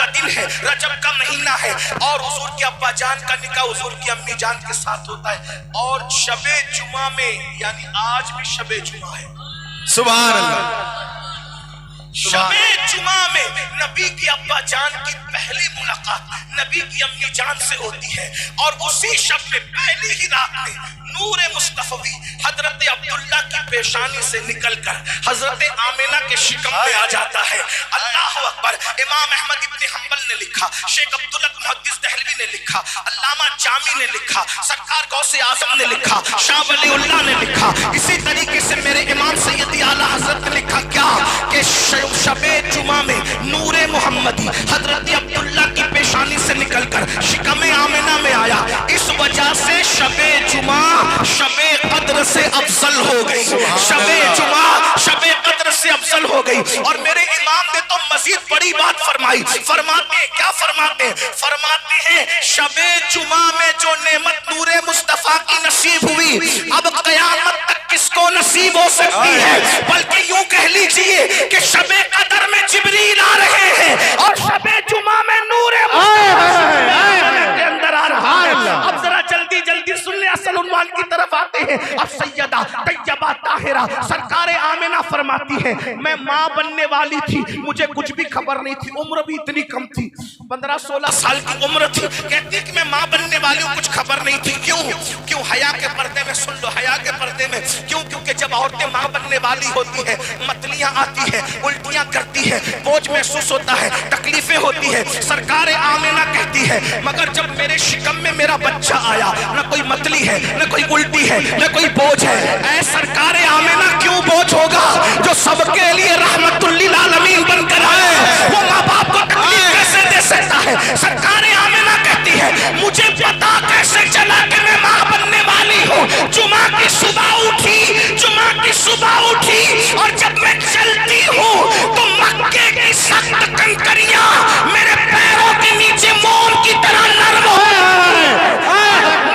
کا دن ہے، رجب کا مہینہ ہے، اور حضور کے ابا جان کا نکاح حضور کی امی جان کے ساتھ ہوتا ہے، اور شب جمعہ میں یعنی آج بھی شب جمعہ ہے، سبحان اللہ، شب جمعہ میں نبی کی ابا جان کی پہلی ملاقات نبی کی امی جان سے ہوتی ہے، اور اسی شب میں پہلی ہی رات میں نور مصطفی حضرت عبداللہ کی پیشانی سے نکل کر حضرت آمنہ کے شکم میں آ جاتا ہے۔ اللہ اکبر۔ امام احمد ابن حنبل نے لکھا، شیخ عبداللہ محدث دہلوی نے لکھا، علامہ جامی نے لکھا، سرکار غوث اعظم نے لکھا، شاہ ولی اللہ نے لکھا، اسی طریقے سے میرے امام سیدی اعلیٰ حضرت نے لکھا کیا کہ شب جمعہ میں نور محمدی حضرت عبداللہ کی پیشانی سے نکل کر شکم آمنہ میں آیا، اس وجہ سے شب جمعہ شب قدر سے افضل ہو گئی، شب جمعہ شب قدر سے افضل ہو گئی۔ اور میرے امام نے تو مزید بڑی بات فرمائی، فرماتے ہیں کیا فرماتے ہیں؟ فرماتے ہیں شب جمعہ میں جو نعمت نور مصطفیٰ کی نصیب ہوئی اب قیامت تک کس کو نصیب ہو سکتی ہے؟ بلکہ یوں کہہ لیجئے کہ شب قدر میں جبریل آ رہے ہیں اور شب جمعہ میں نور مصطفیٰ کے اندر آ رہا ہے۔ اب ذرا جلدی جلدی سن لیں، اصل عنوان کی طرف آتے ہیں۔ اب سیدہ طیبہ طاہرہ سرکار آمنہ فرماتی ہے میں ماں بننے والی تھی، مجھے کچھ بھی خبر نہیں تھی، عمر بھی اتنی کم تھی، 15-16 سال کی عمر تھی، کہتی کہ میں ماں بننے والی ہوں، کچھ خبر نہیں تھی۔ کیوں حیا کے پردے میں، سن لو حیا کے پردے میں، کیونکہ جب عورتیں ماں بننے والی ہوتی ہے متلیاں آتی ہے، الٹیاں کرتی ہے، بوجھ محسوس ہوتا ہے، تکلیفیں ہوتی ہے۔ سرکار آمنہ کہتی ہے مگر جب میرے شکم میں میرا بچہ آیا، نہ کوئی متلی ہے، نہ کوئی الٹی ہے، نہ کوئی بوجھ ہے۔ اے سرکار آمنہ کیوں بوجھ ہوگا؟ جو سب کے لیے رحمت للعالمین بن کر آئے وہ ماں باپ کو تکلیف کیسے دے سکتا ہے؟ سرکار آمنہ کہتی ہے مجھے پتا کیسے چلا کہ میں ماں بننے والی ہوں؟ جمعہ کی صبح اٹھی، جمعہ کی صبح اٹھی، اور جب میں چلتی ہوں تو مکے کی سخت کنکریاں میرے پیروں کے نیچے موم کی طرح نرم ہو جاتی ہیں،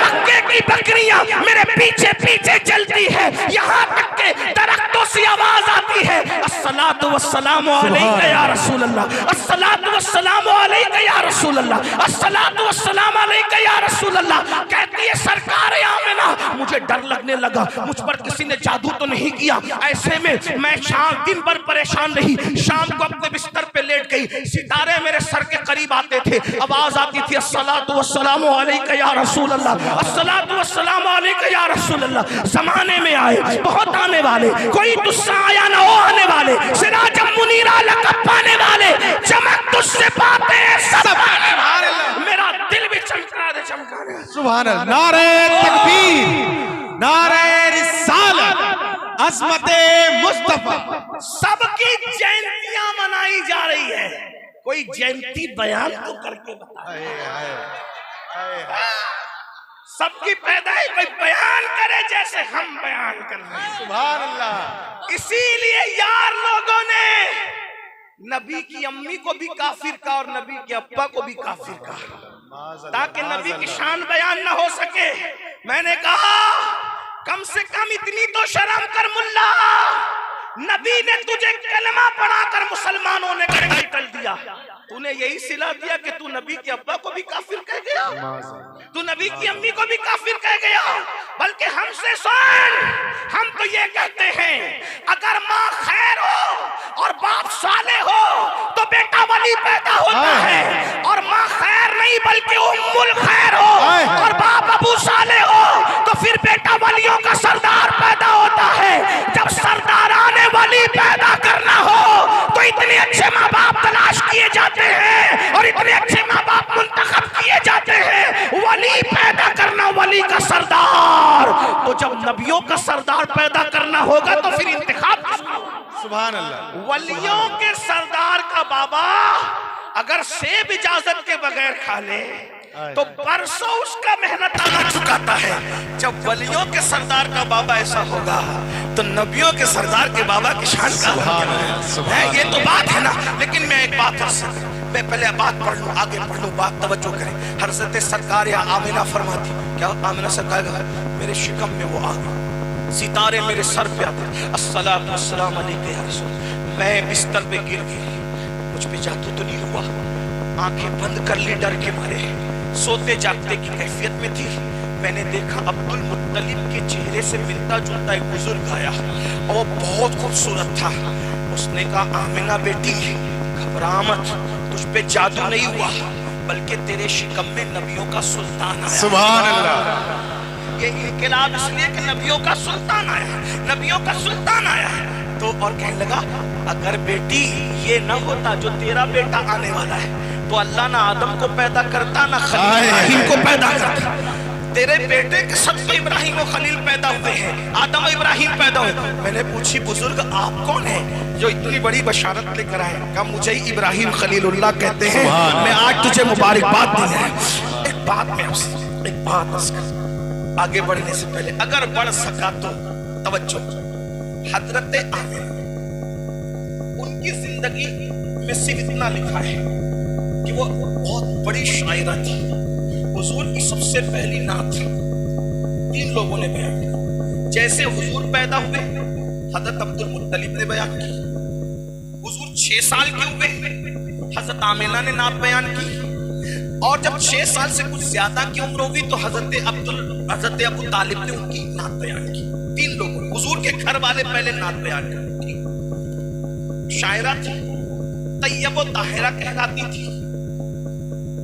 مکے کی بکریاں میرے پیچھے پیچھے چلتی ہے، یہاں تک کہ درختوں سے آواز آتی ہے الصلاۃ والسلام علیک یا رسول اللہ، الصلاۃ والسلام علیک یا رسول اللہ، الصلاۃ والسلام علیک یا رسول اللہ۔ کہتی ہے سرکار آمنہ مجھے ڈر لگنے لگا، مجھ پر کسی نے جادو تو نہیں کیا؟ ایسے میں شام دن بھر پریشان رہی، شام کو اپنے بستر پہ لیٹ گئی، ستارے میرے سر کے قریب آتے تھے، آواز آتی تھی الصلاۃ والسلام علیک یا رسول اللہ، الصلاۃ والسلام علیک یا رسول اللہ۔ زمانے میں آئے بہت آنے والے، کوئی تجھ سے آیا نہ ہو آنے والے، سراج منیرہ لقب پانے والے، چمک تجھ سے پاتے ہیں سب آنے والے۔ میرا دل بھی چمکا دے چمکا دے۔ سبحان اللہ، نعرہ تکبیر، نعرہ رسالت، عظمت مصطفیٰ۔ سب کی جینتیاں منائی جا رہی ہے، کوئی جینتی بیان تو کر کے بتائے، سب کی پیدائش کوئی بیان کرے جیسے ہم بیان کر رہے ہیں۔ سبحان اللہ۔ اسی لیے یار لوگوں نے نبی کی امی کو بھی کافر کہا اور نبی کے ابا کو بھی کافر کہا تاکہ نبی کی شان بیان نہ ہو سکے۔ میں نے کہا کم سے کم اتنی تو شرم کر ملا، نبی نے تجھے کلمہ پڑھا کر مسلمانوں نے ٹائٹل دیا، تو نے یہی صلہ دیا کہ تو نبی کے ابا کو بھی کافر کہہ گیا، تو نبی کی امی کو بھی کافر کہہ گیا۔ بلکہ ہم سے سن، ہم تو یہ کہتے ہیں اگر ماں خیر ہو اور باپ صالح ہو تو بیٹا ولی پیدا ہوتا ہے، اور ماں خیر نہیں بلکہ ام الخیر ہو اور باپ ابو صالح ہو تو پھر بیٹا ولیوں کا سردار پیدا ہوتا ہے۔ جب سرداران ولی پیدا کرنا ہو تو اتنے اچھے ماں باپ تلاش کیے جاتے ہیں اور اتنے اچھے ماں باپ منتخب کیے جاتے ہیں، ولی پیدا کرنا، ولی کا سردار۔ تو جب نبیوں کا سردار پیدا کرنا ہوگا تو پھر انتخاب کس کا؟ سبحان اللہ۔ ولیوں کے سردار کا بابا اگر سیب اجازت کے بغیر کھا لے تو برسوں اس کا محنت آنا چکاتا ہے۔ جب ولیوں کے سردار کا بابا ایسا ہوگا تو نبیوں کے سردار کے بابا کی شان کا ہے۔ یہ تو بات ہے نا، لیکن میں ایک بات میں پہلے بات پڑھ لوں، آگے پڑھ لوں، بات توجہ کریں۔ حضرت سرکار آمنہ فرماتی، کیا آمنہ سرکار کا میرے شکم میں وہ آ گئی، ستارے میرے سر پہ آتے، الصلاۃ والسلام علیک یا رسول، میں بستر پہ گر گئی، مجھ پہ جادو تو نہیں ہوا، آنکھیں بند کر لی ڈر کے مارے، سوتے جاگتے کی کیفیت میں تھی۔ میں نے دیکھا عبد المطلب کے چہرے سے ملتا جلتا ایک بزرگ آیا اور بہت خوبصورت تھا۔ اس نے کہا آمنہ بیٹی گھبرا مت، تجھ پہ جادو نہیں ہوا بلکہ تیرے شکم میں نبیوں کا سلطان آیا۔ سبحان اللہ۔ یہ انقلاب اس لیے کہ نبیوں کا سلطان آیا، نبیوں کا سلطان آیا۔ تو اور کہنے لگا اگر بیٹی یہ نہ ہوتا جو تیرا بیٹا آنے والا ہے تو اللہ نہ آدم کو پیدا کرتا نہ خلیل ابراہیم کو پیدا کرتا۔ تیرے بیٹے کے سب سے ابراہیم و خلیل پیدا ہوئے ہیں، آدم و ابراہیم پیدا ہوئے۔ میں نے پوچھی بزرگ آپ کون ہیں جو اتنی بڑی بشارت لے کر آئے؟ کہا مجھے ابراہیم خلیل اللہ کہتے ہیں، میں آج تجھے مبارکباد دی ہے۔ ایک بات میں آپ سے ایک بات آگے بڑھنے سے پہلے اگر بڑھ سکا تو توجہ، حضرت آمنہ ان کی زندگی میں صرف اتنا لکھا ہے کہ وہ بہت بڑی شاعرہ تھی۔ حضور کی سب سے پہلی نعت 3 لوگوں نے بیان کی۔ جیسے حضور پیدا ہوئے حضرت عبد المطلب نے بیان کی، حضور 6 سال کے ہوئے حضرت آمنہ نے نعت بیان کی، اور جب 6 سال سے کچھ زیادہ کی عمر ہوئی تو حضرت ابو طالب نے ان کی نعت بیان کی۔ 3 لوگوں، حضور کے گھر والے پہلے نعت بیان کی۔ شاعرہ تھی، طیب و طاہرہ کہلاتی تھی،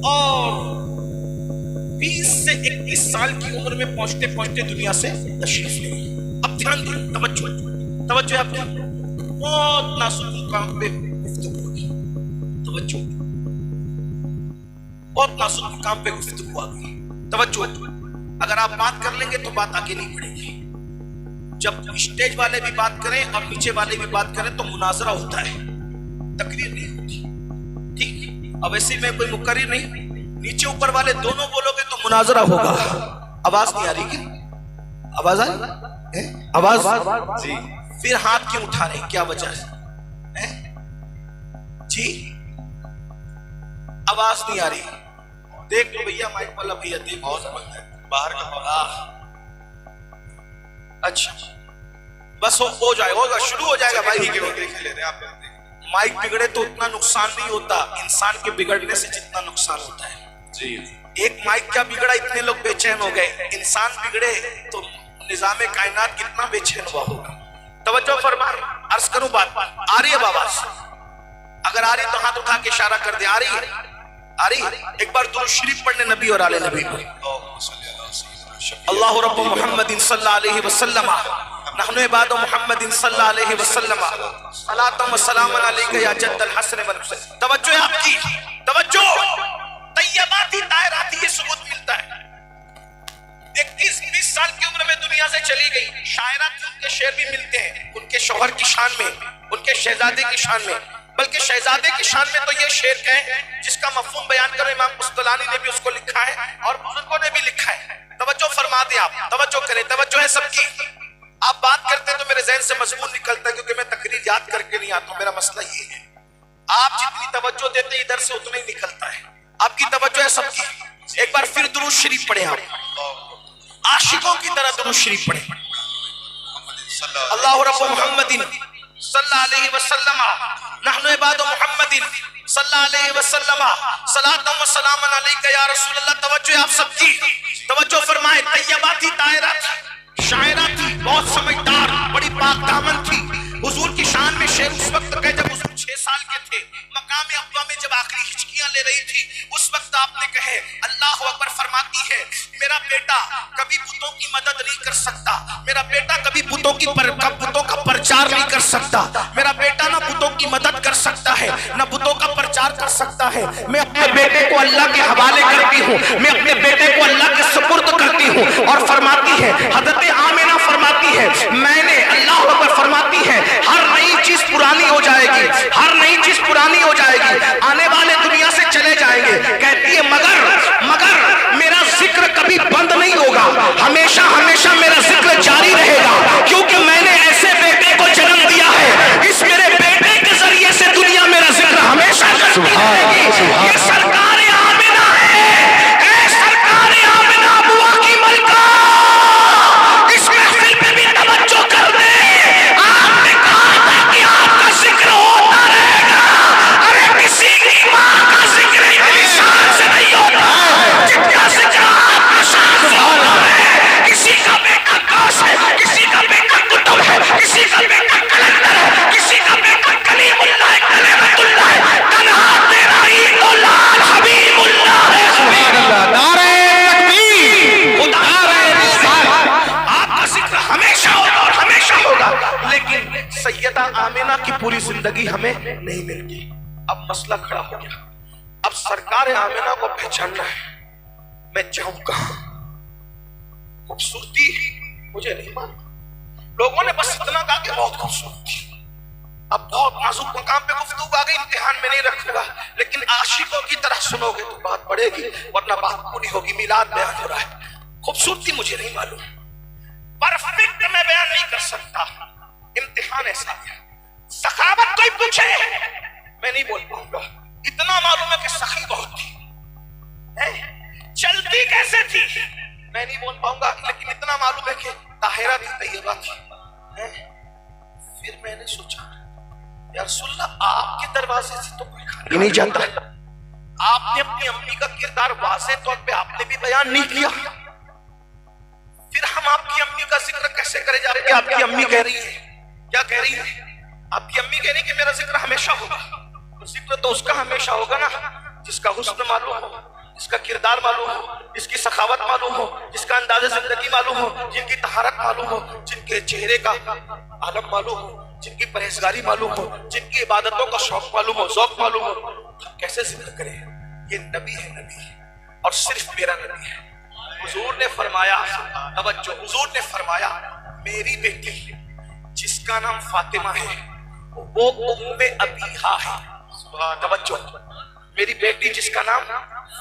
اور 20 سے 21 سال کی عمر میں پہنچتے پہنچتے دنیا سے تشریف لے گئی۔ اب دھیان دیں، توجہ آپ کی بہت نازک مقام پہ گفتگو ہوگی، توجہ بہت نازک مقام پہ گفتگو ہوگی، توجہ۔ اگر آپ بات کر لیں گے تو بات آگے نہیں بڑھے گی۔ جب اسٹیج والے بھی بات کریں اور نیچے والے بھی بات کریں تو مناظرہ ہوتا ہے، تقریر نہیں ہوتی، ٹھیک؟ اب ایسے میں کوئی مقرر نہیں، نیچے اوپر والے دونوں بولو گے تو مناظرہ ہوگا۔ آواز نہیں آ رہی کیا؟ آواز آ رہی؟ آواز جی۔ پھر ہاتھ کیوں اٹھا رہے ہیں، کیا وجہ ہے جی؟ آواز نہیں آ رہی، دیکھ لو بھیا مائک والا بھیا، دیکھ باہر کا۔ اچھا بس ہو جائے گا، شروع ہو جائے گا بھائی۔ مائک بگڑے تو اتنا نقصان نہیں ہوتا انسان کے بگڑنے سے جتنا نقصان ہوتا ہے جی۔ ایک مائک کیا بگڑا اتنے لوگ بے چین ہو گئے، انسان بگڑے تو نظام کائنات کتنا بے چین ہوا ہوگا۔ توجہ فرما، عرض کروں بات آ رہی ہے بابا؟ اگر آ رہی تو ہاتھ اٹھا کے اشارہ کر دے، آ رہی ہے؟ آ رہی؟ ایک بار درود شریف پڑھنے نبی اور آل نبی کو۔ اللہ رب محمد صلی اللہ علیہ وسلم نحن عباد محمد صلی اللہ علیہ وسلم صلاۃ و سلام علیک یا جد الحسن والحسین۔ توجہ ہے آپ کی، توجہ۔ طیباتی طاہراتی یہ ثبوت ملتا ہے۔ 21-20 سال کی عمر میں دنیا سے چلی گئی، شاعرہ تھی، ان کے شعر بھی ملتے ہیں ان کے شوہر کی شان میں، ان کے شہزادے کی شان میں، بلکہ شہزادے کی شان میں تو یہ شعر کہیں جس کا مفہوم بیان کرو امام قسطلانی نے بھی اس کو لکھا ہے اور بزرگوں نے بھی لکھا ہے۔ توجہ فرما دیں آپ، توجہ کریں، توجہ ہے سب کی۔ آپ بات کرتے ہیں تو میرے ذہن سے مضمون نکلتا ہے کیونکہ میں تقریر یاد کر کے نہیں آتا ہوں، میرا مسئلہ یہ ہے آپ جتنی توجہ دیتے ادھر سے اتنا ہی نکلتا ہے۔ آپ کی توجہ ہے سب کی۔ ایک بار پھر درود شریف پڑھیں، آپ عاشقوں کی طرح درود شریف پڑھیں۔ اللہ رب محمد صلی اللہ علیہ وسلم نحن عباد محمد صلی اللہ علیہ وسلم صلاۃ و سلام علیک یا رسول اللہ۔ توجہ آپ سب کی، توجہ فرمائے۔ طیباتی طاہرات شاعرہ تھی، بہت سمجھدار، بڑی پاک دامن تھی۔ حضور کی شان میں شعر اس وقت کہ جب حضور 6 سال کے تھے، مقام ابوا میں جب آخری ہچکیاں لے رہی تھی، اس وقت آپ نے کہے اللہ اکبر، فرماتی ہے میرا بیٹا کبھی بتوں کی مدد نہیں کر سکتا، میرا بیٹا کبھی بتوں کا پرچار نہیں کر سکتا، میرا بیٹا نہ بتوں کی مدد کر سکتا ہے نہ بتوں کا پرچار کر سکتا ہے۔ میں اپنے بیٹے کو اللہ کے حوالے کرتی ہوں، میں اپنے بیٹے کو اللہ کے سپرد کرتی ہوں۔ اور فرماتی ہے حضرت آمنہ، فرماتی ہے میں نے اللہ اکبر، فرماتی ہے ہر نئی چیز پرانی ہو جائے گی، ہر نئی چیز پرانی ہو جائے گی، آنے والے دنیا سے چلے جائیں گے۔ کہتی ہے مگر میرا ذکر کبھی بند نہیں ہوگا، ہمیشہ ہمیشہ میرا ذکر جاری رہے گا، کیونکہ میں نے ایسے بیٹے کو جنم دیا ہے، اس میرے بیٹے کے ذریعے سے دنیا میرا ذکر ہمیشہ کرتی رہے گی۔ یہ سرکار آمنہ ہے، اے سرکار آمنہ بوا کی ملکہ، اس محفل پہ بھی توجہ کر دے۔ آپ نے کہا تھا کہ آپ کا ذکر ہوتا رہے گا، ارے کسی کی ماں کا ذکر زندگی ہمیں نہیں ملتی. اب مسئلہ کھڑا ہو گیا, اب سرکار آمنہ کو پہچاننا ہے. میں جاؤں کہاں؟ خوبصورتی مجھے نہیں معلوم, لوگوں نے بس اتنا کہا کہ بہت خوبصورتی. اب بہت نازک مقام پہ گفتگو آ گئی, امتحان میں نہیں رکھوں گا, لیکن عاشقوں کی طرح سنو گے تو بات بڑھے گی, ورنہ بات پوری ہوگی. میلاد بیان ہو رہا ہے, خوبصورتی مجھے نہیں معلوم, پرفیکٹ میں بیان نہیں کر سکتا. امتحان ایسا ہے, سخاوت کوئی پوچھے میں نہیں بول پاؤں گا. اتنا معلوم ہے کہ سخی بہت تھی, چلتی کیسے تھی میں نہیں بول پاؤں گا, لیکن اتنا معلوم ہے کہ طاہرہ تھی, طیبہ تھی. پھر میں نے سوچا یا رسول اللہ آپ کے دروازے سے تو کوئی کھانا نہیں جاتا, آپ نے اپنی امی کا کردار واضح طور پہ آپ نے بھی بیان نہیں کیا, پھر ہم آپ کی امی کا ذکر کیسے کرے جا رہے ہیں؟ آپ کی امی کہہ رہی ہے, کیا کہہ رہی ہے؟ آپ کی امی کہہ رہی ہے کہ میرا ذکر ہمیشہ ہوگا. ذکر تو اس کا ہمیشہ ہوگا نا جس کا حسن معلوم ہو, جس کا کردار معلوم ہو, جس کی سخاوت معلوم ہو, جس کا انداز زندگی معلوم ہو, جن کی طہارت معلوم ہو, جن کے چہرے کا عالم معلوم ہو, جن کی پرہیزگاری معلوم ہو, جن کی عبادتوں کا شوق معلوم ہو, ذوق معلوم ہو. ہم کیسے ذکر کریں؟ یہ نبی ہے, نبی اور صرف میرا نبی ہے. حضور نے فرمایا, توجہ, حضور نے فرمایا میری بیٹی جس کا نام فاطمہ ہے وہ ام ابیہا ہے. توجہ, میری بیٹی جس کا نام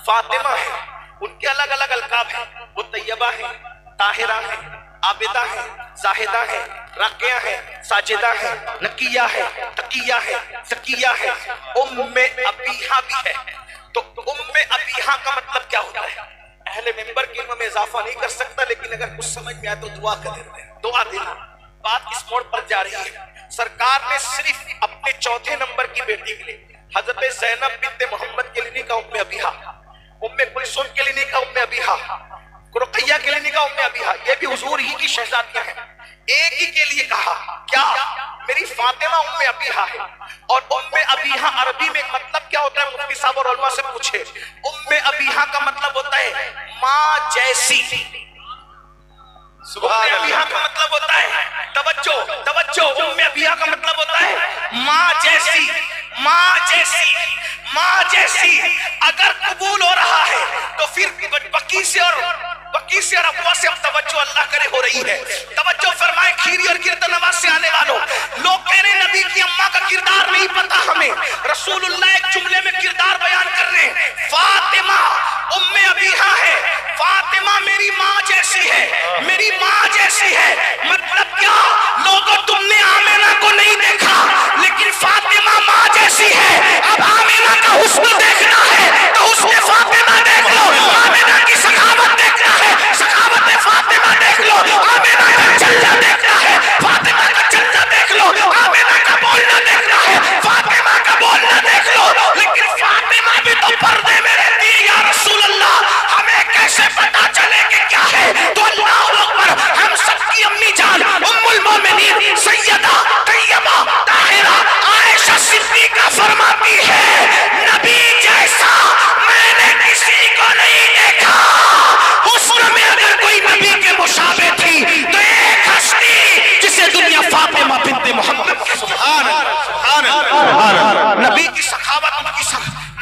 فاطمہ ہے, ان کے الگ الگ القاب ہیں, وہ طیبہ ہیں, طاہرہ ہیں, عابدہ ہیں, زاہدہ ہیں, راقیہ ہیں, ساجدہ ہیں, نقیہ ہیں, تقیہ ہیں, زکیہ ہیں. ام ابیہا بھی ہے. تو ام ابیہا کا مطلب کیا ہوتا ہے؟ اہل منبر کے علم میں اضافہ نہیں کر سکتا, لیکن اگر کچھ سمجھ میں آئے تو دعا کر دیتے ہیں, دعا دینا. بات اس موڑ پر جا رہی ہے, سرکار نے صرف اپنے چوتھے نمبر کی بیٹی کے لیے حضرت زینب بنت محمد کے لیے نہیں کہا ام ابیہا, ام کلثوم کے لیے نہیں کہا ام ابیہا, رقیہ کے لیے نہیں کہا ام ابیہا, یہ بھی حضور ہی کی شہزادیاں ہیں. ایک ہی کے لیے کہا, کیا؟ میری فاطمہ ام ابیہا ہے. اور ام ابیہا عربی میں مطلب کیا ہوتا ہے؟ مفتی صاحب اور علماء سے پوچھے. ام ابیہا کا مطلب ہوتا ہے ماں جیسی. سبحان ام ابیہا اللہ. کا مطلب ہوتا ہے, توجہ توجہ, ام ابیہا کا مطلب ہوتا ہے ماں جیسی, ماں جیسی, ماں جیسی. اگر قبول ہو رہا ہے تو پھر بکی سے اور ابوا سے اب توجہ اللہ کرے ہو رہی ہے. توجہ فرمائے, کھیری اور گرد نواز سے آنے والوں, لوگ کہہ رہے ہیں نبی کی اماں کا کردار نہیں پتا ہمیں. رسول اللہ ایک جملے میں کردار بیان کر رہے ہیں, فاطمہ ام ابیہا ہے, فاطمہ میری ماں جیسی ہے, میری ماں جیسی ہے. مطلب کیا؟ لوگوں تم نے آمینہ کو نہیں دیکھا, لیکن فاطمہ ماں جیسی ہے. اب آمینہ کا حسن دیکھنا ہے تو حسن فاطمہ دیکھ لو, آمینہ کی سخاوت دیکھنا ہے, سخاوت فاطمہ دیکھ لو, آمینہ کا چلنا دیکھنا ہے, فاطمہ کا چلنا دیکھ لو, آمینہ کا بولنا دیکھنا ہے, فاطمہ کا بولنا دیکھ لو. لیکن فاطمہ بھی تو پردے میں رہتی ہے یا رسول اللہ, ہمیں کیسے پتا چلے کہ کیا ہے؟ تو اللہ اکبر, ہم سب کی امی جان ام المومنین سیدہ طیبہ طاہرہ عائشہ صدیقہ فرماتی ہے نبی جیسا میں نے کسی کو نہیں دیکھا. حسن میں اگر کوئی نبی کے مشابہ تھی تو ایک ہستی جسے دنیا فاطمہ بنت محمد. سبحان اللہ. سبحان اللہ. نبی کی سخاوت,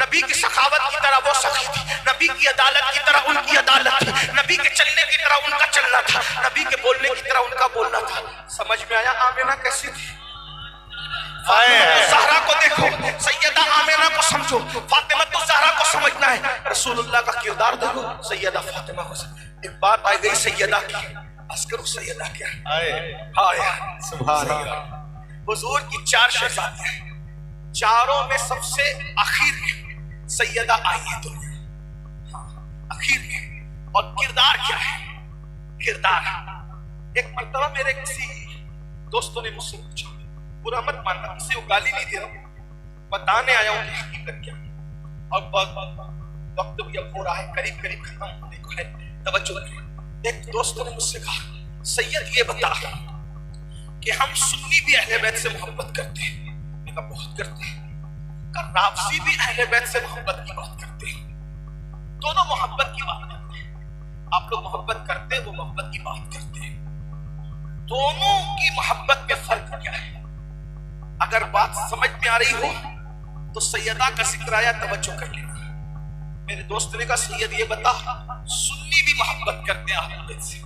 نبی کی سخاوت کی طرح وہ سخی تھی, نبی کی عدالت کی طرح ان کی عدالت تھی, نبی کے چلنے کی طرح ان کا چلنا تھا, نبی کے بولنے کی طرح ان کا بولنا تھا. سمجھ میں آیا آمینہ کیسی تھی؟ فاطمہ الزہرا کو دیکھو, سیدہ آمینہ کو سمجھو, فاطمہ الزہرا کو سمجھنا ہے, رسول اللہ کا کردار دیکھو, سیدہ فاطمہ کو سمجھو. ایک بات آئی گئی سیدہ کی, عسکر سیدہ کیا ہے؟ سبحان اللہ. حضور کی 4 شہزادیاں ہیں, چاروں میں سب سے اخیر میں سیدہ آئی ہے دنیا, اخیر میں. اور کردار کیا ہے؟ کردار, ایک مرتبہ میرے کسی دوستوں نے مجھ سے پوچھا, برا مت ماننا, کسی کو گالی نہیں دے رہا, بتانے آیا ہوں کہ حقیقت کیا. اور وقت بھی اب ہو رہا ہے, قریب قریب ختم ہونے کو ہے, توجہ کریں. ایک دوست نے مجھ سے کہا سید یہ بتا کہ ہم سنی بھی اہل بیت سے محبت کرتے ہیں, میں کہا بہت کرتے ہیں. رافضی بھی اہل بیت سے محبت کی بات کرتے ہیں, دونوں محبت کی بات کرتے ہیں. آپ لوگ محبت کرتے, وہ محبت کی بات کرتے ہیں. دونوں کی محبت میں فرق کیا ہے؟ اگر بات سمجھ میں آ رہی ہو تو سیدہ کا ذکر آیا، توجہ کر لینا۔ میرے دوست نے کہا سید یہ بتا، سنی بھی محبت کرتے ہیں اہل بیت سے،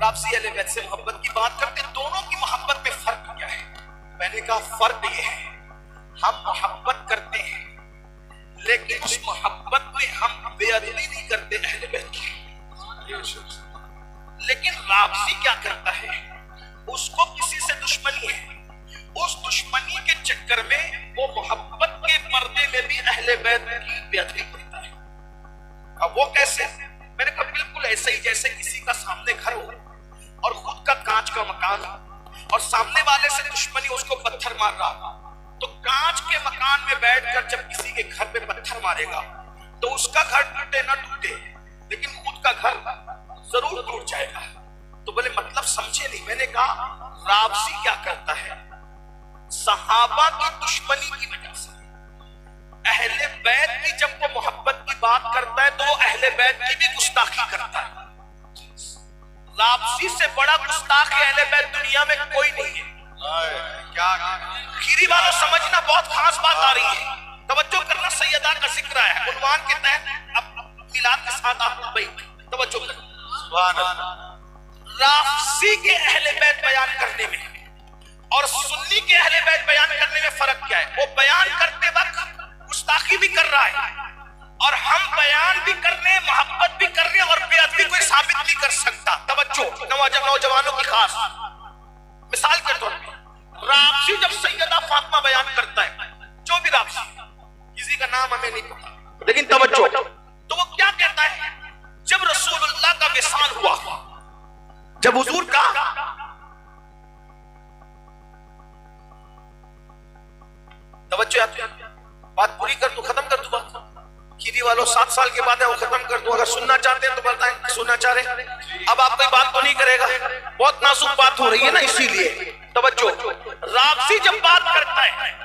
رافضی اہل بیت سے محبت کی بات کرتے ہیں، دونوں کی محبت میں فرق کیا ہے؟ میں نے کہا فرق یہ ہے، ہم محبت کرتے ہیں لیکن اس محبت میں ہم بے ادبی نہیں کرتے اہل بیت کی۔ لیکن رافضی کیا کرتا ہے، اس کو کسی سے دشمنی ہے، اس دشمنی کے چکر میں وہ محبت کے پردے میں بھی اہل بیت کی بے ادبی کرتا ہے۔ اب وہ کیسے؟ میں نے کہا بالکل ایسے ہی جیسے کسی کا سامنے گھر ہو اور خود کا کانچ کا مکان اور سامنے والے سے دشمنی، اس کو پتھر مار رہا، تو کانچ کے مکان میں بیٹھ کر جب کسی کے گھر پہ پتھر مارے گا تو اس کا گھر ٹوٹے نہ ٹوٹے لیکن خود کا گھر ضرور ٹوٹ جائے گا۔ تو بولے مطلب سمجھے نہیں۔ میں نے کہا رافضی کیا کرتا ہے، صحابہ کی دشمنی کی وجہ سے اہل بیت کی جب وہ محبت کی بات کرتا ہے تو وہ اہل بیت کی بھی گستاخی کرتا ہے۔ رافضی سے بڑا گستاخ اہل بیت دنیا میں کوئی نہیں ہے۔ کھیری والوں سمجھنا بہت خاص بات آ رہی ہے، توجہ کرنا، سیدہ کا ذکر ہے عنوان کے تحت، اب میلاد کے ساتھ آپ بھائی توجہ کرنا۔ رافضی کے اہل بیت بیان کرنے میں اور سنی کے اہل بیت بیان کرنے میں فرق کیا ہے؟ وہ بیان کرتے وقت گستاخی بھی کر رہا ہے اور ہم بیان بھی کر رہے ہیں، محبت بھی کر رہے ہیں، اور بے ادبی کوئی ثابت نہیں کر سکتا۔ توجہ، نوجوانوں کی خاص مثال کے طور پر رافضی جب سیدہ فاطمہ بیان کرتا ہے، جو بھی رافضی، کسی کا نام ہمیں نہیں پتا لیکن توجہ، تو وہ کیا کہتا ہے؟ جب رسول اللہ کا وصال ہوا، جب حضور کا توجہ آتی ہے، بات پوری کر دوں، ختم کر دوں بات۔ کھیری والوں 7 سال کے بعد ہے وہ ختم کر دوں، اگر سننا چاہتے ہیں تو بتائیں، سننا چاہ رہے ہیں؟ اب آپ کوئی بات تو نہیں کرے گا، بہت نازک بات ہو رہی ہے نا، اسی لیے توجہ۔ رافضی جب بات کرتا ہے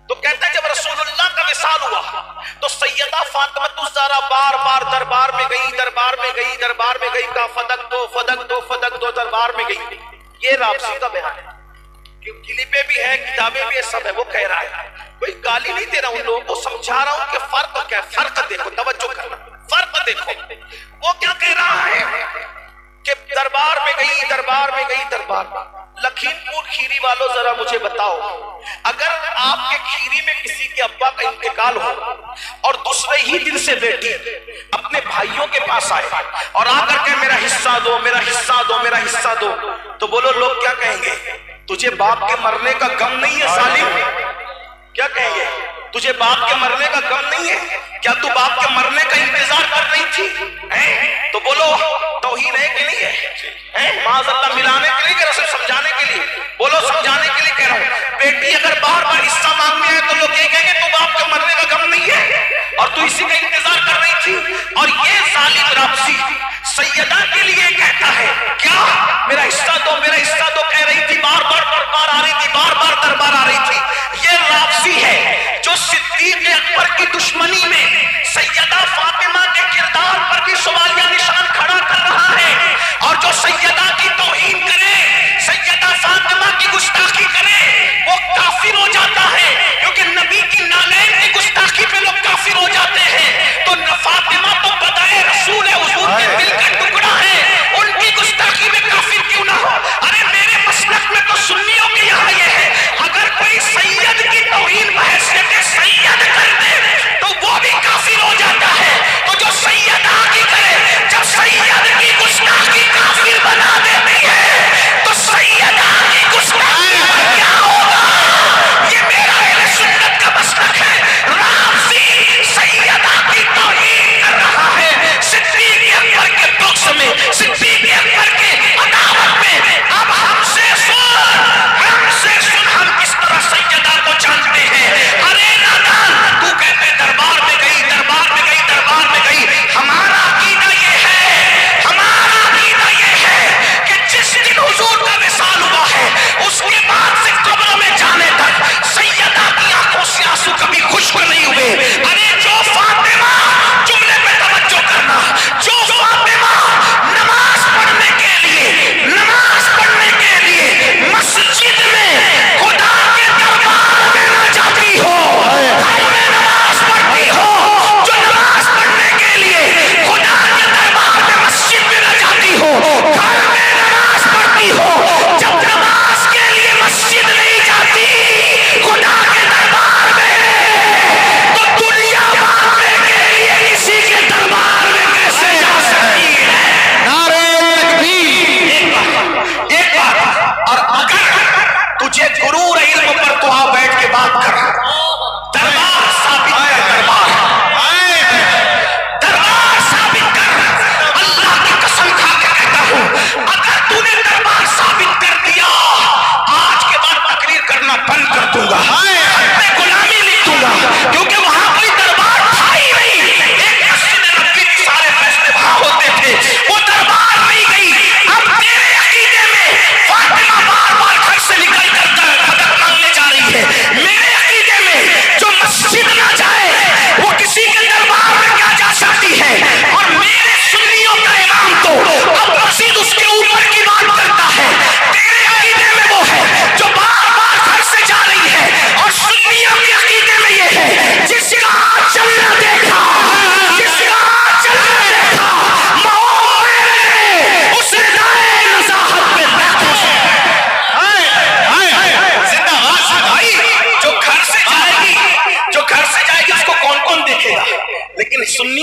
تو کہتا ہے جب رسول اللہ کا وصال ہوا تو سیدہ فاطمہ الزہرا بار بار دربار میں گئی، دربار میں گئی، دربار میں گئی، کہا فدک دو، فدک دو، فدک دو، دربار میں گئی۔ یہ رافضی کا بیان ہے، کلپیں بھی ہے، کتابیں بھی ہے، سب ہے۔ وہ کہہ رہا ہے، کوئی گالی نہیں دے رہا ہوں، ان لوگوں کو سمجھا رہا ہوں کہ فرق کیا ہے، فرق دیکھو، توجہ کرنا، فرق دیکھو۔ وہ کیا کہہ رہا ہے کہ دربار میں گئی، دربار میں گئی، دربار میں۔ لکھیم پور کھیری والوں ذرا مجھے بتاؤ، اگر آپ کے کھیری میں کسی کے ابا کا انتقال ہو اور دوسرے ہی دن سے بیٹی اپنے بھائیوں کے پاس آئے اور آ کر کے میرا حصہ دو، میرا حصہ دو، میرا حصہ دو، تو بولو لوگ کیا کہیں گے؟ تجھے باپ کے مرنے کا غم نہیں ہے ظالم؟ کیا کہیں گے؟ تجھے باپ کے مرنے کا غم نہیں ہے؟ کیا تو باپ کے مرنے کا انتظار کر رہی تھی؟ تو بولو توہین ہے کہ نہیں ہے؟ معاذ اللہ، ملانے کے لیے کہ رسول سمجھانے کے لیے؟ بولو سمجھانے کے لیے کہہ رہا ہوں۔ بیٹی اگر بار بار حصہ مانگنے آئے تو لوگ یہ کہیں گے تو باپ کے مرنے کا غم نہیں ہے اور تو اسی کا انتظار کر رہی تھی۔ اور یہ ظالم رافضی سیدہ کے لیے کہتا ہے کیا میرا حصہ دو، میرا حصہ دو کہہ رہی تھی، بار بار دربار آ رہی تھی، بار بار دربار آ رہی تھی۔ یہ رافضی ہے جو صدیق اکبر کی دشمنی میں سیدہ فاطمہ کے کردار پر بھی سوالیہ نشان کھڑا کر رہا ہے، اور جو سیدہ کی توہین کرے، سیدہ فاطمہ کی گستاخی کرے، وہ کافر ہو جاتا ہے، کیونکہ نبی کی نالین کی گستاخی پہ لوگ کافر ہو جاتے ہیں۔ تو فاطمہ تو بدائے رسول ہے، حضور کے دل کا ٹکڑا ہے، ان کی گستاخی میں کافر کیوں نہ ہو؟ ارے میرے مسلک میں تو سنیوں کے یہاں یہ ہے، اگر کوئی سید کی توہین بحیثیت سید کر دے تو وہ بھی کافر ہو جاتا ہے۔ تو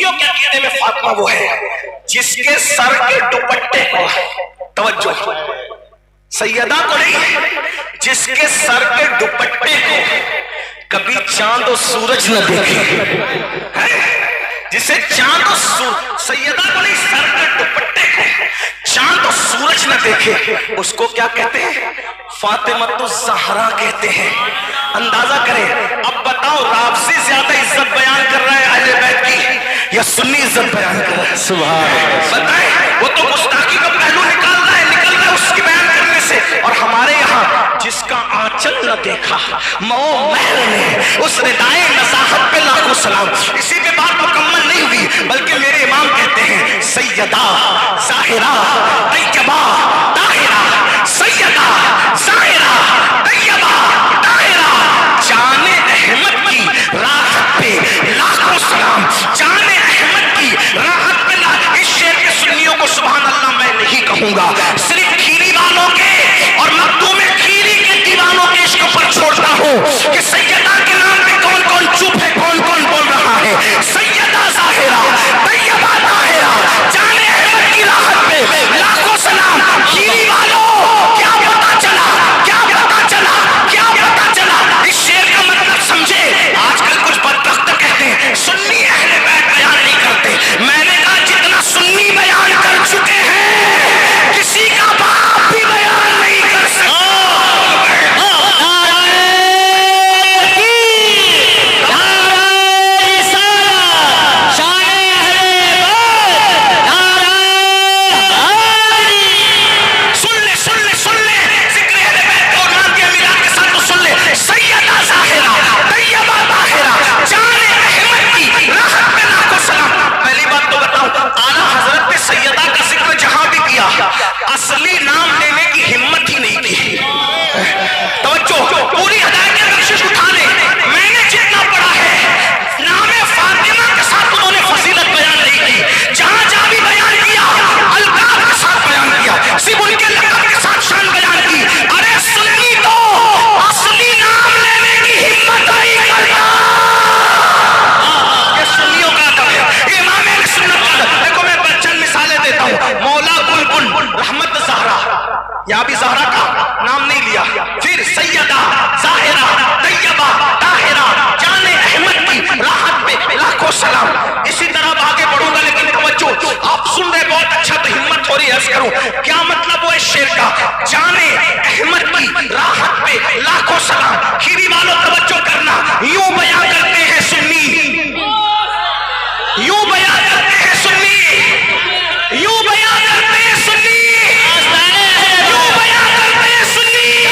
سنیوں کے عقیدے میں فاطمہ وہ ہے جس کے سر کے دوپٹے کو، توجہ، سیدہ کو نہیں، جس کے سر کے دوپٹے کو کبھی چاند و سورج نہ دیکھے، جسے چاند و سیدہ کو نہیں، سر کے دوپٹے کو چاند و سورج نہ دیکھے، اس کو کیا کہتے ہیں؟ فاطمۃ الزہرا کہتے ہیں۔ اندازہ کریں، اب بتاؤ رافضی زیادہ عزت بیان کر رہا ہے اہل بیت کی یا سنی عزت بیان کر رہا ہے؟ سبحان اللہ، بتائیں، وہ تو گستاخی کا پہلو نکل رہا ہے اس کی بیان کرنے سے، اور ہمارے یہاں جس کا آنچل نہ دیکھا مئو مہر نے، اس ردائے نزاہت پہ لاکھوں سلام۔ اسی پہ بات مکمل نہیں ہوئی، بلکہ میرے امام کہتے ہیں سیدہ ظاہرہ طیبہ طاہرہ، سیدہ ظاہرہ طیبہ طاہرہ، جان احمد کی راحت پہ لاکھوں سلام، جان احمد کی راحت پہ اس شعر کے سنیوں کو سبحان اللہ میں نہیں کہوں گا، صرف کھیری والوں کے اور مخدوم کھیری کے دیوانوں کے عشق پر چھوڑتا ہوں کہ سیدہ کے نام پہ کون کون چپ ہے، کون کون بول رہا ہے۔ سیدہ ظاہرہ طیبہ طاہرہ، جان احمد کی راحت پہ لاکھوں سلام۔ کھیری والوں کیا پتا چلا، کیا پتا چلا، کیا پتا چلا؟ اس شعر کا مطلب سمجھے۔ آج کل کچھ بدبخت کہتے ہیں سنی اہل بیت بیان نہیں کرتے، میں نے کہا جتنا سنی بیان کر چکے ہیں کسی کا باپ بھی بیان نہیں کر سکتا۔ اصلی نام لینے کی ہمت ہی نہیں کی۔ توجہ، پوری ہدایت بخشش اٹھا لے، میں نے جتنا پڑھا ہے نام فاطمہ کے ساتھ انہوں نے فضیلت بیان نہیں کی، جہاں جہاں بھی بیان کیا القاب کے ساتھ بیان کیا، صرف ان کے لقب کے ساتھ شان بیان کی۔ ارے سنی تو اصلی نام لینے کی ہمت نہیں کرتا۔ یہ سنیوں کا ادب ہے، امام اہل سنت کا ادب۔ دیکھو میں چند مثالیں دیتا ہوں۔ مولا بلبل رحمت زہرا، یہاں بھی زہرا کا نام نہیں لیا، پھر سیدہ ظاہرہ طیبہ طاہرہ، جان احمد کی راحت پہ لاکھوں سلام۔ اسی طرح آگے بڑھوں گا، لیکن توجہ، آپ سن رہے بہت اچھا، تو ہمت ہو رہی ہے عرض کروں کیا مطلب وہ اس شعر کا؟ جان احمد کی راحت پہ لاکھوں سلام۔ کھیری والوں توجہ کرنا، یوں بیان کرتے ہیں سنی، یوں بیان کرتے ہیں سنی، یوں بیان کرتے ہیں سنی، یوں بیان کرتے ہیں سنی۔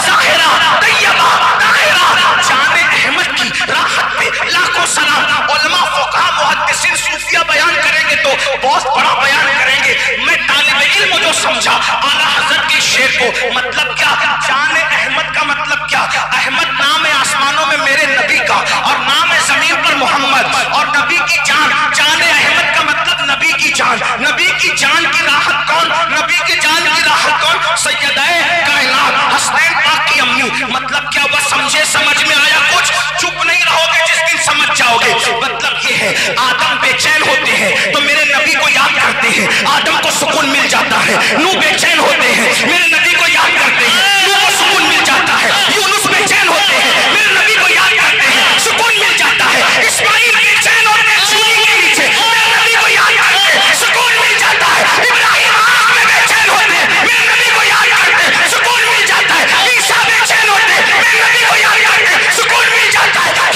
ظاہرہ طیبہ طاہرہ، جان احمد کی راحت پہ لاکھوں سلام۔ علماء فقہاء محدثین صوفیہ بیان کریں گے تو بہت بڑا بیان کریں گے، میں طالب علم جو سمجھا اعلیٰ حضرت کے شعر کو، مطلب کیا؟ جان احمد کا مطلب کیا؟ احمد نام ہے آسمانوں میں میرے نبی کا، اور نام ہے زمین پر محمد، اور نبی کی جان، جان احمد کا مطلب نبی کی جان۔ نبی کی جان کی راحت کون؟ نبی کی جان کی راحت کون؟ سیدہ کائنات حسنین پاک کی امی۔ مطلب کیا وہ سمجھے؟ سمجھ میں آیا کچھ؟ چپ نہیں رہو گے، جس دن سمجھ جاؤ گے۔ مطلب یہ ہے آدم بے چین ہوتے ہیں تو میرے نبی کو یاد کرتے ہیں، آدم کو سکون مل جاتا ہے۔ نوح بے چین ہوتے ہیں، میرے نبی کو یاد کرتے ہیں، نوح کو سکون مل جاتا ہے۔ یونس بے چین ہوتے ہیں، میرے نبی کو یاد کرتے ہیں، سکون مل جاتا ہے۔ اسماعیل بے چین ہوتے ہیں چولی کے نیچے، میرے نبی کو یاد کرتے ہیں، سکون مل جاتا ہے۔ ابراہیم آگ میں بے چین ہوتے ہیں، میرے نبی کو یاد کرتے ہیں، سکون مل جاتا ہے۔ عیسیٰ بے چین ہوتے ہیں، میرے نبی کو یاد کرتے ہیں، سکون مل جاتا ہے۔ حتیٰ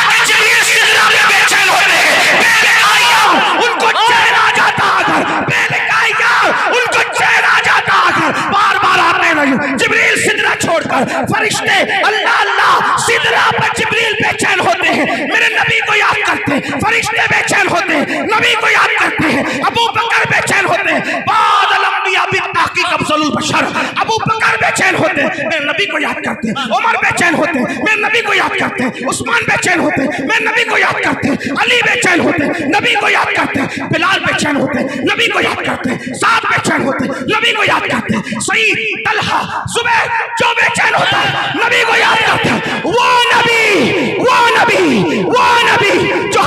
کہ جبریل سدرہ میں بے چین ہوتے ہیں، میں نے آیا ان کو چین آ جاتا اگر، میں نے آیا ان کو چین آ جاتا اگر۔ بار بار آپ نے جبریل سدرہ چھوڑ کر فرشتے اللہ اللہ سدرہ پر جبریل بے چین ہوتے ہیں، میرے نبی کو یاد کرتے ہیں، فرشتے بے چین ہوتے ہیں، نبی کو یاد کرتے ہیں۔ ابو بکر بے چین ہوتے ہیں، بعد الانبیاء بالتحقیق افضل البشر، ابو بکر بے چین ہوتے ہیں، میرے نبی کو یاد کرتے ہیں۔ عمر بے چین ہوتے ہیں، میرے نبی کو یاد کرتے ہیں۔ عثمان بے چین ہوتے ہیں، میرے نبی کو یاد کرتے ہیں۔ علی بے چین ہوتے ہیں، نبی کو یاد کرتے ہیں۔ بلال بے چین ہوتے ہیں، نبی کو یاد کرتے ہیں۔ سعد بے چین ہوتے ہیں، نبی کو یاد کرتے ہیں۔ سعید، طلحہ، زبیر جو بے چین ہوتا ہے نبی کو یاد کرتے ہیں۔ وہ نبی جو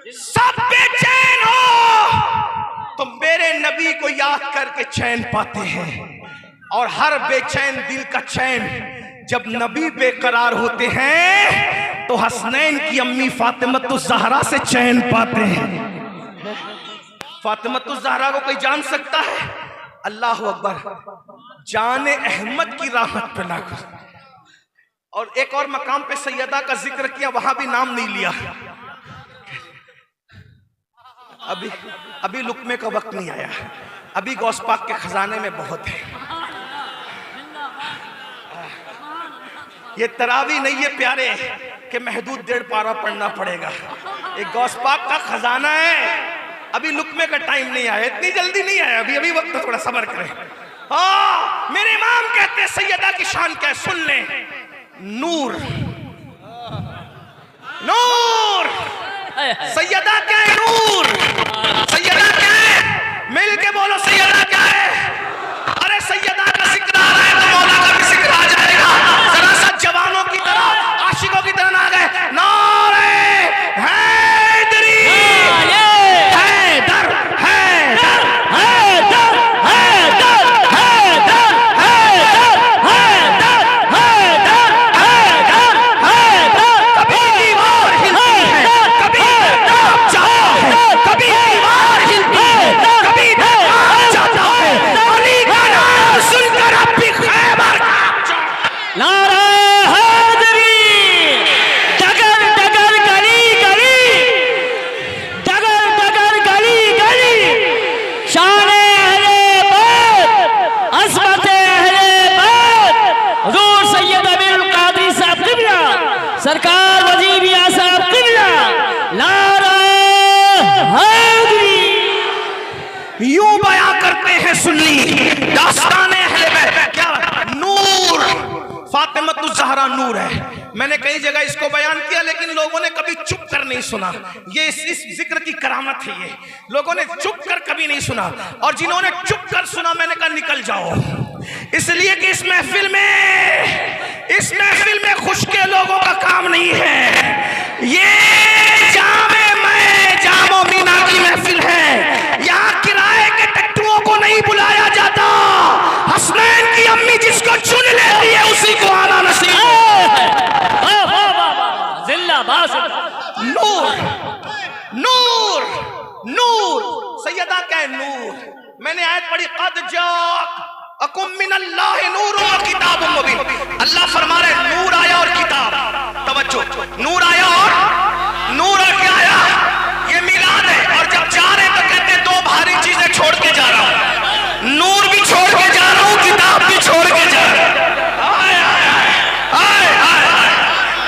سب بے چین ہو تو میرے نبی کو یاد کر کے چین پاتے ہیں، اور ہر بے چین دل کا چین جب نبی بے قرار ہوتے ہیں تو حسنین کی امی فاطمۃ الزہرا سے چین پاتے ہیں۔ فاطمۃ الزہرا کو کوئی جان سکتا ہے؟ اللہ اکبر، جان احمد کی رحمت پہ لاکھ۔ اور ایک اور مقام پہ سیدہ کا ذکر کیا، وہاں بھی نام نہیں لیا۔ ابھی لقمے کا وقت نہیں آیا، ابھی غوث پاک کے خزانے میں بہت ہے۔ یہ تراوی نہیں ہے پیارے کہ محدود 1.5 پارہ پڑھنا پڑے گا، ایک غوث پاک کا خزانہ ہے۔ ابھی لقمے کا ٹائم نہیں آیا، اتنی جلدی نہیں آیا، ابھی وقت، تھوڑا صبر کریں۔ میرے امام کہتے ہیں سیدہ کی شان کیا ہے، سن لیں۔ نور، نور، سیدہ کیا ہے؟ نور۔ سیدہ کیا ہے؟ مل کے بولو، سیدہ کیا ہے؟ ارے سیدہ کا ذکر آ رہا ہے تو مولا کا بھی ذکر آ جائے گا۔ ذرا سا جوانوں کی طرح، عاشقوں کی طرح نہ گئے، نعرہ حیدری، حیدر، حیدر، حیدر، حیدر، حیدر، حیدر، حیدر، حیدر، حیدر، حیدر۔ کبھی دیوار ہلتی ہے، کبھی درخت جاتا ہے، کبھی دیوار ہلتی ہے، کبھی درخت جاتا ہے، علی کا نام سن کر اب بھی خیبر نعرہ حیدری، ڈگر ڈگر گلی گلی، ڈگر ڈگر گلی گلی، شان اہل بیت، عظمت اہل بیت، حضور سید امیر القادری صاحب قبلہ، سرکار وزیر میاں صاحب قبلہ، نعرہ حیدری۔ یوں بیان کرتے ہیں سنی داستان اہل بیت، کیا نور، فاطمۃ الزہرا نور ہے۔ میں نے کئی جگہ اس کو بیان کیا لیکن لوگوں نے کبھی چپ کر نہیں سنا۔ یہ اس ذکر کی کرامت ہے، یہ لوگوں نے چپ کر کبھی نہیں سنا، اور جنہوں نے چپ کر سنا میں نے کہا نکل جاؤ، اس لیے کہ اس محفل میں خوش کے لوگوں کا کام نہیں ہے۔ یہ جام و مینا کی محفل ہے، یہاں کرائے کے ٹٹوؤں کو نہیں بلایا جاتا، حسنین کی امی جس کو چن لیتی ہے اسی کو آنا نصیب ہے۔ زندہ باد۔ نور، نور، نور، سیدہ کیا ہے؟ نور۔ میں نے آیت پڑھی، قد جاءکم من اللہ نور و کتاب مبین۔ اللہ فرما رہے نور آیا اور کتاب، توجہ، نور آیا اور نور کیا آیا؟ یہ میلاد ہے، اور جب جا رہے تو کہتے ہیں 2 بھاری چیزیں چھوڑ کے جا رہا ہوں، نور بھی چھوڑ کے جا رہا ہوں، کتاب بھی چھوڑ کے جا رہا ہوں۔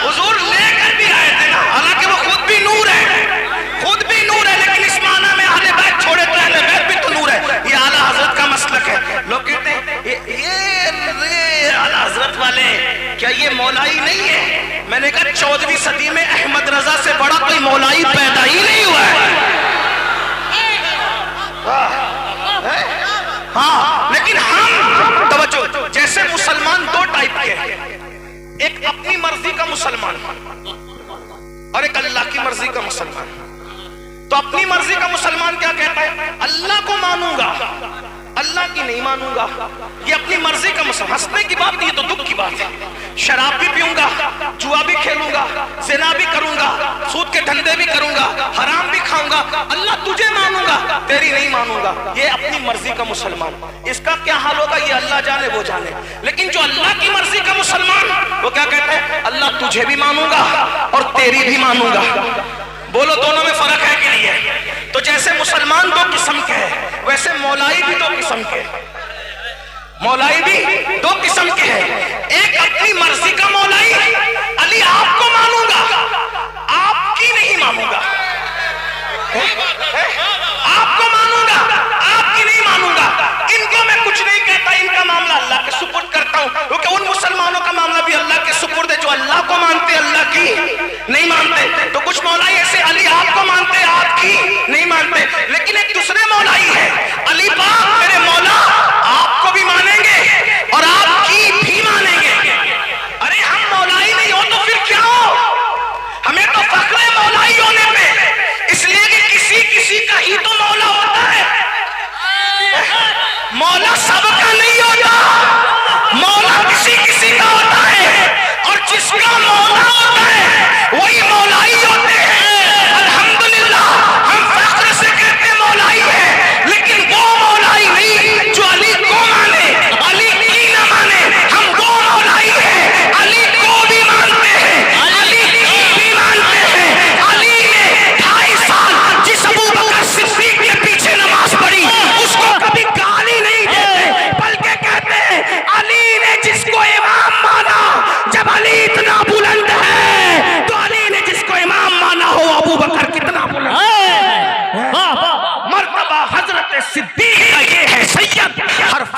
حضور لے کر بھی آئے تھے نا، حالانکہ وہ خود بھی نور ہے، لیکن اس معنی میں اہل بیت چھوڑے تو اہل بیت بھی تو نور ہے۔ یہ اعلیٰ حضرت کا مسلک ہے۔ لوگ کہتے ہیں یہ اعلیٰ حضرت والے کیا یہ مولائی نہیں ہے؟ میں نے کہا 14ویں صدی میں احمد رضا سے بڑا کوئی مولائی پیدا ہی نہیں ہوا ہے۔ ہاں، لیکن ہم توجہ، جیسے مسلمان 2 ٹائپ کے ہیں، ایک اپنی مرضی کا مسلمان اور ایک اللہ کی مرضی کا مسلمان۔ تو اپنی مرضی کا مسلمان کیا کہتا ہے؟ اللہ کو مانوں گا، اللہ کی نہیں مانوں گا، یہ اپنی مرضی کا مسلمان۔ ہنسنے کی بات نہیں، یہ تو دکھ کی بات ہے۔ شراب بھی پیوں گا، جوا بھی کھیلوں گا، زنا بھی کروں گا، سود کے دھندے بھی کروں گا، حرام بھی کھاؤں گا، اللہ تجھے مانوں گا، تیری نہیں مانوں گا، یہ اپنی مرضی کا مسلمان۔ اس کا کیا حال ہوگا یہ اللہ جانے، وہ جانے۔ لیکن جو اللہ کی مرضی کا مسلمان، وہ کیا کہتا ہے؟ اللہ تجھے بھی مانوں گا اور تیری بھی مانوں گا۔ بولو دونوں میں فرق ہے کہ نہیں ہے؟ تو جیسے مسلمان 2 قسم کے ہیں، ویسے مولائی بھی 2 قسم کے ہیں۔ مولائی بھی 2 قسم کے ہیں۔ ایک اپنی مرضی کا مولائی، علی آپ کو مانوں گا، آپ کی نہیں مانوں گا، آپ کو مانوں گا، آپ کی نہیں مانوں گا۔ ان کو میں کچھ نہیں کہتا، ان کا معاملہ اللہ کے سپرد کرتا ہوں، کیونکہ ان مسلمانوں کا معاملہ بھی اللہ کے سپرد ہے جو اللہ کو مانتے، اللہ کی نہیں مانتے۔ تو کچھ مولائی ایسے علی آپ کو مانتے، آپ کی نہیں مانتے، لیکن ایک دوسرے مولائی ہے، علی پاک میرے مولا آپ کو بھی مانیں گے اور آپ کی بھی مانیں گے۔ ارے ہم مولائی نہیں ہو تو پھر کیا ہو؟ ہمیں تو فخر مولائی ہونے پہ، اس لیے